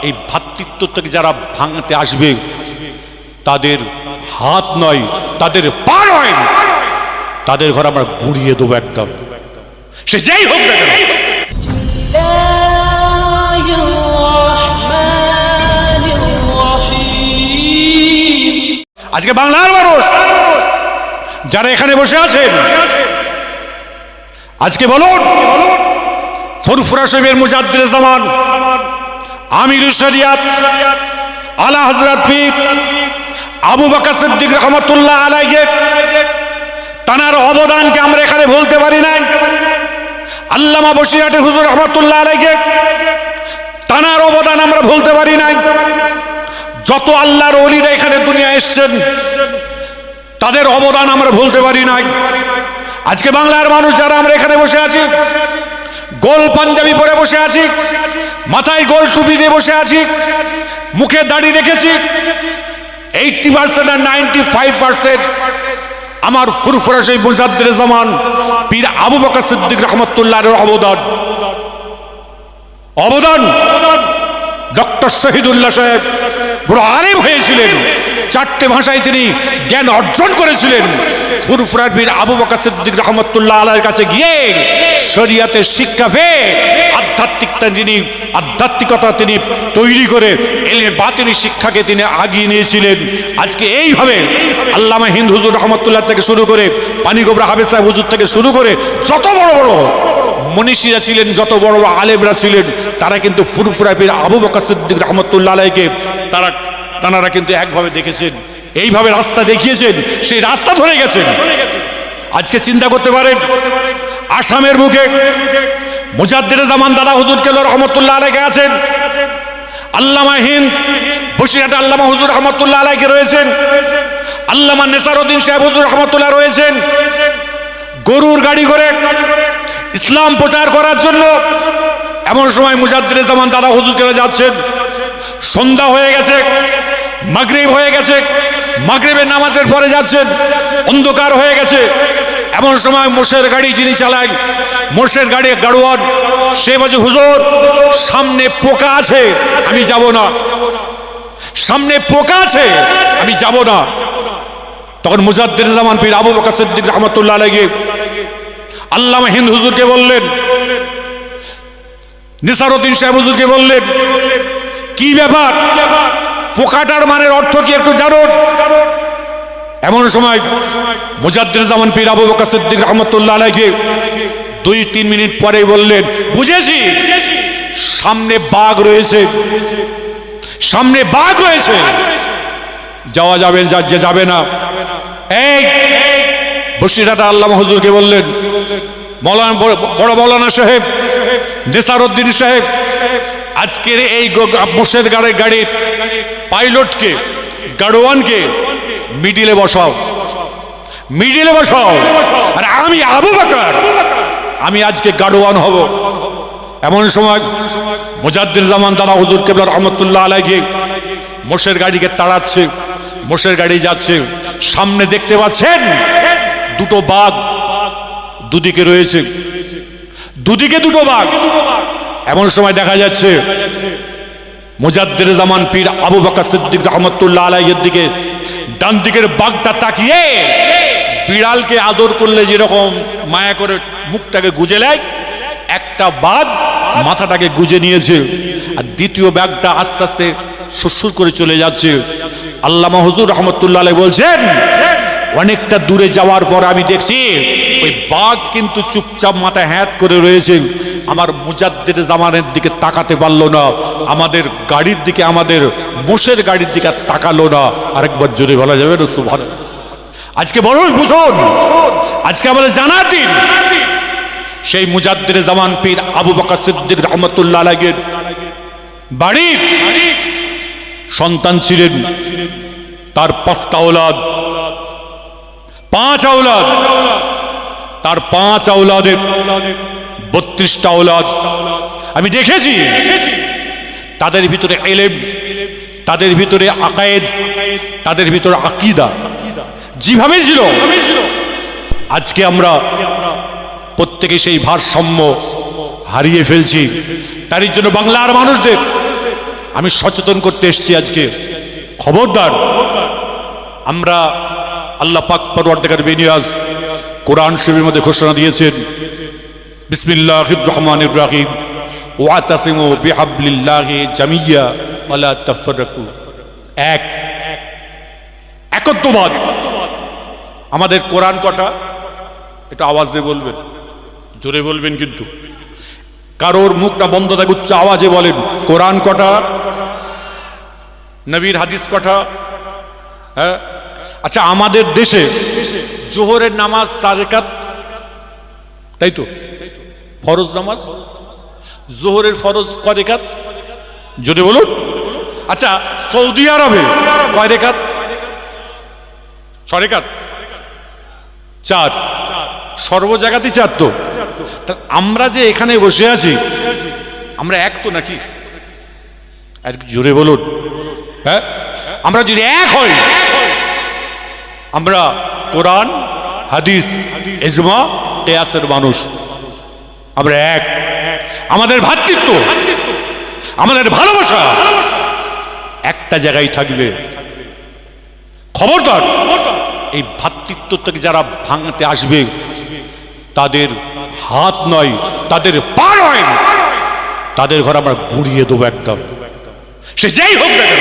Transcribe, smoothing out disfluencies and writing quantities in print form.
এই ভ্রাতৃত্ব থেকে যারা ভাঙতে আসবে তাদের হাত নয়, তাদের পা নয়, তাদের ঘর আমরা গুঁড়িয়ে দেবো একদম, সে যেই হোক না কেন। আজকে বাংলার মানুষ যারা এখানে বসে আছেন, আজকে বলুন ফুরফুরা শরীফের মুজাদ্দিদে জামান আমিরুশ শরিয়াত আলা হযরত পীর আবু বকর সিদ্দিক রাহমাতুল্লাহ আলাইহি তানার অবদানকে আমরা এখানে ভুলতে পারি না। আল্লামা বসিরহাটের হুজুর রাহমাতুল্লাহ আলাইহি তানার অবদান আমরা ভুলতে পারি না। যত আল্লাহর ওলিরা এখানে দুনিয়ায় এসেছেন তাদের অবদান আমরা ভুলতে পারি না। আজকে বাংলার মানুষ যারা আমরা এখানে বসে আছি, গোল পাঞ্জাবি পরে বসে আছি, মাথায় গোল টুপি দিয়ে বসে আছি, মুখে দাড়ি রেখেছি, 80% আর 95% আমার ফুরফুরা শরীফ মুজাদ্দিদে জামান পীর আবু বকর সিদ্দিক রাহমাতুল্লাহর অবদান। ডক্টর শহীদুল্লাহ সাহেব বড় আলেম হয়েছিলেন, 4টে ভাষায় তিনি জ্ঞান অর্জন করেছিলেন। ফুরফুরার পীর আবু বকর সিদ্দিক রাহমাতুল্লাহ আলাইহির কাছে গিয়ে শরিয়াতের শিক্ষা পেয়ে আধ্যাত্মিকতা তিনি তৈরি করে এলমে বাতিনি শিক্ষাকে তিনি আগিয়ে নিয়েছিলেন। আজকে এইভাবে আল্লামা হিন্দ হুজুর রহমতুল্লাহ থেকে শুরু করে পানিগোবরা হাফেজ সাহেব হুজুর থেকে শুরু করে যত বড় বড় মনীষীরা ছিলেন, যত বড় বড় আলেমরা ছিলেন, তারা কিন্তু ফুরফুরা পীর আবু বকর সিদ্দিক রাহমাতুল্লাহ আলাইহিকে তারা কিন্তু একভাবে দেখেছেন, এইভাবে রাস্তা দেখিয়েছেন, সেই রাস্তা ধরে গেছেন। আজকে চিন্তা করতে পারেন আসামের মুখে মুজাদ্দিদে জামান দাদা হুজুর কেবলা রহমতুল্লাহ আলাইহি আছেন, আল্লামা হিন্দ বসিরহাটে আল্লামা হুজুর রহমতুল্লাহ আলাইহি রয়েছেন, আল্লামা নেসারউদ্দিন সাহেব হুজুর রহমতুল্লাহ রয়েছেন। গরুর গাড়ি করে ইসলাম প্রচার করার জন্য এমন সময় মুজাদ্দিদে জামান দাদা হুজুর কেবলা যাচ্ছেন। সন্ধ্যা হয়ে গেছে, মাগরিব হয়ে গেছে, মাগরিবের নামাজের পরে যাচ্ছেন, অন্ধকার হয়ে গেছে। এমন সময় মোষের গাড়ি যিনি চালান, মোষের গাড়ি গাড়োয়ান, সে বলছে হুজুর সামনে পোকা আছে, আমি যাব না, সামনে পোকা আছে, আমি যাব না। তখন মুজাদ্দিদে জামান পীর আবু বকর সিদ্দিক রাহমাতুল্লাহ আলাইহি আল্লামা হিন্দ হুজুরকে বললেন, নেসারউদ্দিন সাহেব হুজুরকে বললেন, কি ব্যাপার, পোকাটার মানের অর্থ কি একটু জানুন। এমন সময় মুজাদ্দিদে জামান পীর আবু বকর সিদ্দিক রাহমাতুল্লাহ আলাইহি 2-3 মিনিট পরে বললেন, বুঝেছি, সামনে বাঘ রয়েছে, সামনে বাঘ রয়েছে, যাওয়া যাবে যে যাবে না। এই বসিরহাট আল্লামা হুজুরকে বললেন, বড় মৌলানা সাহেব, নেসারউদ্দিন সাহেব, আজকের এই মোষের গাড়ির পাইলটকে, গাড়োয়ানকে মিডিলে বসাও, মিডিলে বসাও, আর আমি আবু বকর, আমি আজকে গাড়োয়ান হব। এমন সময় মুজাদ্দিদে জামান দাদা হুজুর কেবলা রহমতুল্লাহ আলাইহি মোষের গাড়িকে তাড়াচ্ছে, মোষের গাড়ি যাচ্ছে, সামনে দেখতে পাচ্ছেন দুটো বাঘ দুদিকে রয়েছে, দুদিকে দুটো বাঘ। এমন সময় দেখা যাচ্ছে মুজাদ্দিদে জামান পীর আবু বকর সিদ্দিক রাহমাতুল্লাহ আলাইহির দিকে ডান দিকের বাঘটা তাকিয়ে বিড়ালকে আদর করলে যেরকম মায়া করে মুখটাকে গুজে নেয়, একটা বাঘ মাথাটাকে গুজে নিয়েছে, আর দ্বিতীয় বাঘটা আস্তে আস্তে সুরসুর করে চলে যাচ্ছে। আল্লামা হুজুর রহমতুল্লাহ আলাইহি বলছেন, অনেকটা দূরে যাওয়ার পর আমি দেখছি ওই বাঘ কিন্তু চুপচাপ মাথায় হ্যাঁত করে রয়েছে, আমার মুজাদ্দিদে জামানের দিকে তাকাতে পারলো না, আমাদের গাড়ির দিকে, আমাদের মোষের গাড়ির দিকে তাকালো না। আরেকবার জোরে বলা যাবে না সুবহানাল্লাহ। আজকে বড়ই বুঝুন, আজকে আমাদের জানার দিন। সেই মুজাদ্দিদে জামান পীর আবু বকর সিদ্দিক রাহমাতুল্লাহ আলাইহির বাড়ির সন্তান ছিলেন, তার 5টা औलाद, 5 औलाद, তার 5 औलाদের 32টা औलाद। আমি দেখেছি তাদের ভিতরে ইলম, তাদের ভিতরে আকায়েদ, তাদের ভিতরে আকীদা যেভাবে ছিল, আজকে আমরা প্রত্যেকে সেই ভারসাম্য হারিয়ে ফেলছি। তার জন্য বাংলার মানুষদের আমি সচেতন করতে এসেছি আজকে। খবরদার, আমরা আল্লাহ পাক পরওয়ারদিগার বেনিয়াজ কোরআন শরীফের মধ্যে ঘোষণা দিয়েছেন, বিসমিল্লাহির রহমানির রহিম, ওয়াতাসিমু বিহাবলিল্লাহি জামিয়া ওয়ালা তাফাররাকু। একত্ববাদ। আমাদের কোরআন কটা? এটা আওয়াজ দিয়ে বলবেন, জোরে বলবেন, কিন্তু কারোর মুখটা বন্ধ থাকে, উচ্চ আওয়াজে বলেন কোরআন কটা, নবীর হাদিস কটা? হ্যাঁ, আচ্ছা, আমাদের দেশে জোহরের নামাজ 4 রাকাত, তাই তো? ফরজ নামাজ, জোহরের ফরজ কয় রাকাত? জোরে বলুন। আচ্ছা, সৌদি আরবে কয় রাকাত? 6 রাকাত, 4। সর্ব জায়গাতেই 4 তো। আমরা যে এখানে বসে আছি, আমরা এক তো নাকি? আর জোরে বলুন। হ্যাঁ, আমরা যদি এক হই, আমরা কোরআন, হাদিস, ইজমা, কিয়াসের মানুষ, আমরা এক। আমাদের ভ্রাতৃত্ব, আমাদের ভালোবাসা একটা জায়গায় থাকবে। খবরদার, এই ভ্রাতৃত্বটাকে যারা ভাঙতে আসবে, তাদের হাত নয়, তাদের পা নয়, তাদের ঘর আমরা গুড়িয়ে দেবো একদম, সে যেই হোক না কেন।